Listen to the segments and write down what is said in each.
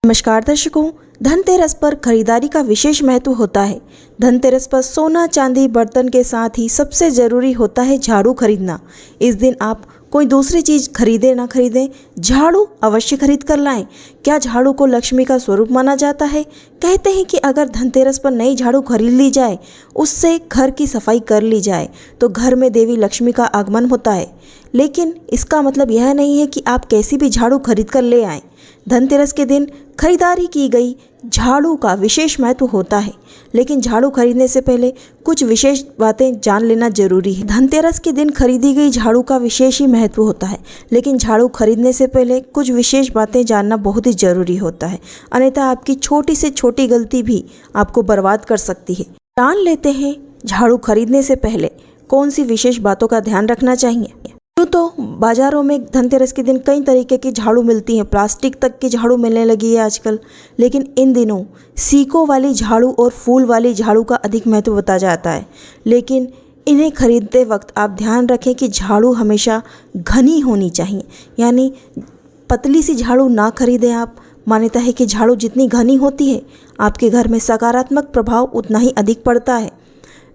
नमस्कार दर्शकों, धनतेरस पर खरीदारी का विशेष महत्व होता है। धनतेरस पर सोना, चांदी, बर्तन के साथ ही सबसे ज़रूरी होता है झाड़ू खरीदना। इस दिन आप कोई दूसरी चीज़ खरीदें ना खरीदें, झाड़ू अवश्य खरीद कर लाएं। क्या झाड़ू को लक्ष्मी का स्वरूप माना जाता है? कहते हैं कि अगर धनतेरस पर नई झाड़ू खरीद ली जाए, उससे घर की सफाई कर ली जाए तो घर में देवी लक्ष्मी का आगमन होता है। लेकिन इसका मतलब यह नहीं है कि आप कैसी भी झाड़ू खरीद कर ले आएँ। धनतेरस के दिन खरीदारी की गई झाड़ू का विशेष महत्व होता है, लेकिन झाड़ू खरीदने से पहले कुछ विशेष बातें जान लेना जरूरी है। धनतेरस के दिन खरीदी गई झाड़ू का विशेष ही महत्व होता है, लेकिन झाड़ू खरीदने से पहले कुछ विशेष बातें जानना बहुत ही जरूरी होता है, अन्यथा आपकी छोटी से छोटी गलती भी आपको बर्बाद कर सकती है। जान लेते हैं झाड़ू खरीदने से पहले कौन सी विशेष बातों का ध्यान रखना चाहिए। यूँ तो बाज़ारों में धनतेरस के दिन कई तरीके की झाड़ू मिलती हैं, प्लास्टिक तक की झाड़ू मिलने लगी है आजकल। लेकिन इन दिनों सीकों वाली झाड़ू और फूल वाली झाड़ू का अधिक महत्व बताया जाता है। लेकिन इन्हें खरीदते वक्त आप ध्यान रखें कि झाड़ू हमेशा घनी होनी चाहिए, यानी पतली सी झाड़ू ना खरीदें आप। मान्यता है कि झाड़ू जितनी घनी होती है, आपके घर में सकारात्मक प्रभाव उतना ही अधिक पड़ता है।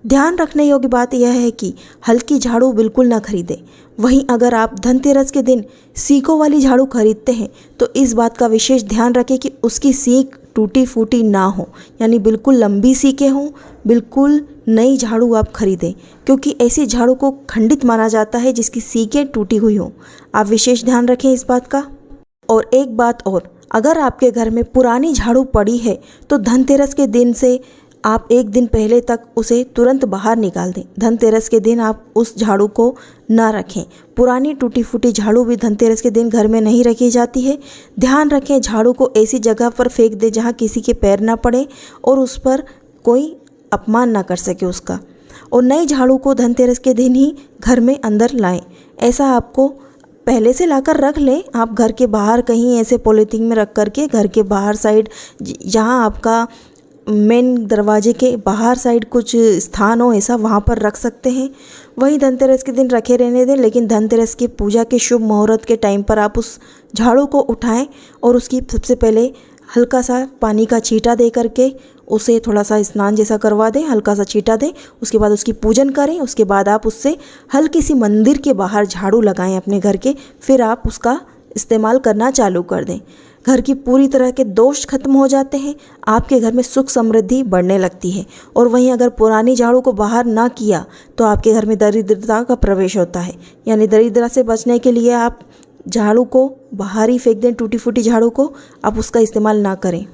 ध्यान रखने योग्य बात यह है कि हल्की झाड़ू बिल्कुल ना खरीदें। वहीं अगर आप धनतेरस के दिन सीकों वाली झाड़ू खरीदते हैं तो इस बात का विशेष ध्यान रखें कि उसकी सीक टूटी फूटी ना हो, यानी बिल्कुल लंबी सीकें हों। बिल्कुल नई झाड़ू आप खरीदें, क्योंकि ऐसी झाड़ू को खंडित माना जाता है जिसकी सीकें टूटी हुई हों। आप विशेष ध्यान रखें इस बात का। और एक बात और, अगर आपके घर में पुरानी झाड़ू पड़ी है तो धनतेरस के दिन से आप एक दिन पहले तक उसे तुरंत बाहर निकाल दें। धनतेरस के दिन आप उस झाड़ू को ना रखें। पुरानी टूटी फूटी झाड़ू भी धनतेरस के दिन घर में नहीं रखी जाती है। ध्यान रखें, झाड़ू को ऐसी जगह पर फेंक दें जहां किसी के पैर ना पड़े और उस पर कोई अपमान ना कर सके उसका। और नई झाड़ू को धनतेरस के दिन ही घर में अंदर लाएं। ऐसा आपको पहले से लाकर रख लें आप घर के बाहर, कहीं ऐसे पॉलीथीन में रख करके घर के बाहर साइड, जहाँ आपका मेन दरवाजे के बाहर साइड कुछ स्थान हो, ऐसा वहाँ पर रख सकते हैं। वहीं धनतेरस के दिन रखे रहने दें, लेकिन धनतेरस की पूजा के शुभ मुहूर्त के टाइम पर आप उस झाड़ू को उठाएं और उसकी सबसे पहले हल्का सा पानी का छींटा दे करके उसे थोड़ा सा स्नान जैसा करवा दें, हल्का सा छींटा दें। उसके बाद उसकी पूजन करें। उसके बाद आप उससे हल्की सी मंदिर के बाहर झाड़ू लगाएं अपने घर के, फिर आप उसका इस्तेमाल करना चालू कर दें। घर की पूरी तरह के दोष खत्म हो जाते हैं, आपके घर में सुख समृद्धि बढ़ने लगती है। और वहीं अगर पुरानी झाड़ू को बाहर ना किया तो आपके घर में दरिद्रता का प्रवेश होता है, यानी दरिद्रता से बचने के लिए आप झाड़ू को बाहर ही फेंक दें। टूटी फूटी झाड़ू को आप उसका इस्तेमाल ना करें।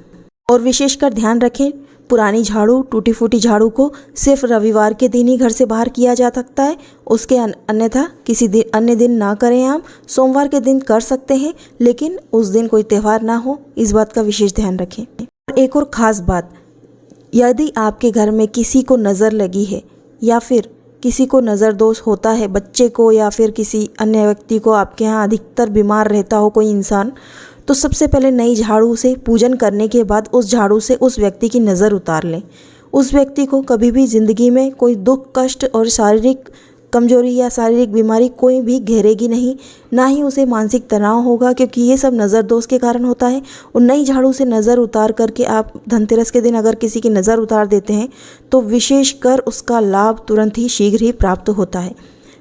और विशेषकर ध्यान रखें, पुरानी झाड़ू, टूटी फूटी झाड़ू को सिर्फ रविवार के दिन ही घर से बाहर किया जा सकता है। उसके अन्यथा किसी दिन अन्य दिन ना करें। आप सोमवार के दिन कर सकते हैं, लेकिन उस दिन कोई त्यौहार ना हो, इस बात का विशेष ध्यान रखें। एक और ख़ास बात, यदि आपके घर में किसी को नज़र लगी है या फिर किसी को नज़र दोष होता है, बच्चे को या फिर किसी अन्य व्यक्ति को, आपके यहाँ अधिकतर बीमार रहता हो कोई इंसान, तो सबसे पहले नई झाड़ू से पूजन करने के बाद उस झाड़ू से उस व्यक्ति की नज़र उतार लें। उस व्यक्ति को कभी भी ज़िंदगी में कोई दुख, कष्ट और शारीरिक कमजोरी या शारीरिक बीमारी कोई भी घेरेगी नहीं, ना ही उसे मानसिक तनाव होगा, क्योंकि ये सब नज़र दोष के कारण होता है। और नई झाड़ू से नज़र उतार करके आप धनतेरस के दिन अगर किसी की नज़र उतार देते हैं तो विशेषकर उसका लाभ तुरंत ही शीघ्र ही प्राप्त होता है।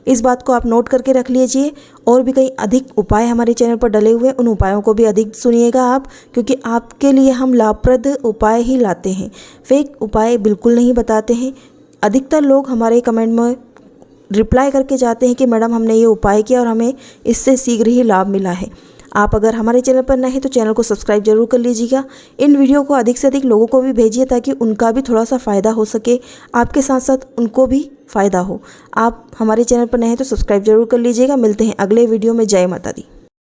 इस बात को आप नोट करके रख लीजिए। और भी कई अधिक उपाय हमारे चैनल पर डले हुए, उन उपायों को भी अधिक सुनिएगा आप, क्योंकि आपके लिए हम लाभप्रद उपाय ही लाते हैं, फेक उपाय बिल्कुल नहीं बताते हैं। अधिकतर लोग हमारे कमेंट में रिप्लाई करके जाते हैं कि मैडम हमने ये उपाय किया और हमें इससे शीघ्र ही लाभ मिला है। आप अगर हमारे चैनल पर नए हैं तो चैनल को सब्सक्राइब जरूर कर लीजिएगा। इन वीडियो को अधिक से अधिक लोगों को भी भेजिए ताकि उनका भी थोड़ा सा फ़ायदा हो सके, आपके साथ साथ उनको भी फ़ायदा हो। आप हमारे चैनल पर नए हैं तो सब्सक्राइब जरूर कर लीजिएगा। मिलते हैं अगले वीडियो में। जय माता दी।